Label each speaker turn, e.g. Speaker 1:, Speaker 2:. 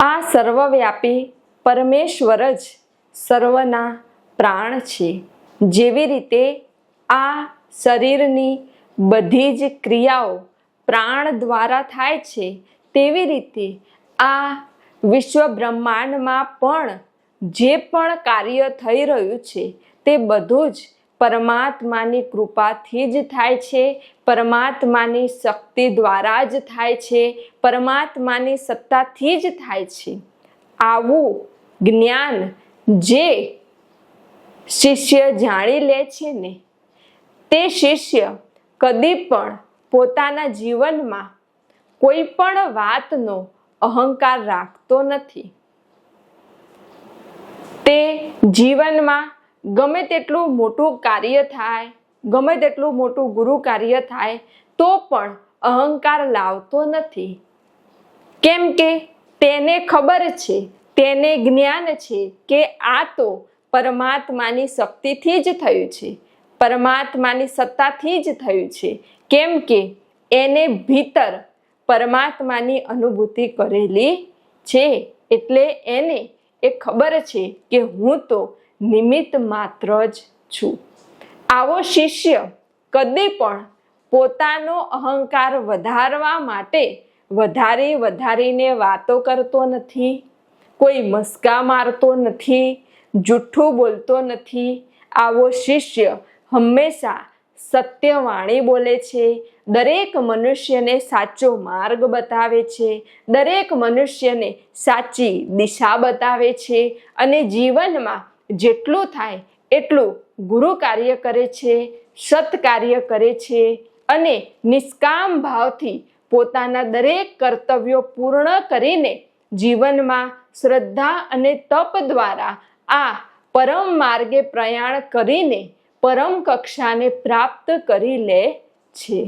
Speaker 1: આ સર્વવ્યાપી પરમેશ્વર જ સર્વના પ્રાણ છે। જેવી રીતે આ શરીરની બધી જ ક્રિયાઓ પ્રાણ દ્વારા થાય છે, તેવી રીતે આ વિશ્વ બ્રહ્માંડમાં પણ જે પણ કાર્ય થઈ રહ્યું છે તે બધું જ પરમાત્માની કૃપાથી જ થાય છે, પરમાત્માની શક્તિ દ્વારા જ થાય છે, પરમાત્માની સત્તાથી જ થાય છે। આવું જ્ઞાન જે શિષ્ય જાણી લે છે ને, તે શિષ્ય કદી પણ પોતાના જીવનમાં કોઈ પણ વાતનો અહંકાર રાખતો નથી। તે જીવનમાં ગમે તેટલું મોટું કાર્ય થાય, ગમે તેટલું મોટું ગુરુ કાર્ય થાય તો પણ અહંકાર લાવતો નથી। કેમ કે તેને ખબર છે, તેને જ્ઞાન છે કે આ તો પરમાત્માની શક્તિથી જ થયું છે, પરમાત્માની સત્તાથી જ થયું છે। કેમ કે એને ભીતર પરમાત્માની અનુભૂતિ કરેલી છે, એટલે એને એ ખબર છે કે હું તો નિમિત્ત માત્ર જ છું। આવો શિષ્ય કદી પણ પોતાનો અહંકાર વધારવા માટે વધારીને વાતો કરતો નથી, કોઈ મસ્કા મારતો નથી, જૂઠું બોલતો નથી। આવો શિષ્ય હંમેશા સત્યવાણી બોલે છે, દરેક મનુષ્યને સાચો માર્ગ બતાવે છે, દરેક મનુષ્યને સાચી દિશા બતાવે છે અને જીવનમાં જેટલું થાય એટલું ગુરુ કાર્ય કરે છે, સત કાર્ય કરે છે અને નિષ્કામ ભાવથી પોતાના દરેક કર્તવ્યો પૂર્ણ કરીને જીવનમાં શ્રદ્ધા અને તપ દ્વારા આ પરમ માર્ગે પ્રયાણ કરીને પરમ કક્ષાને પ્રાપ્ત કરી લે છે।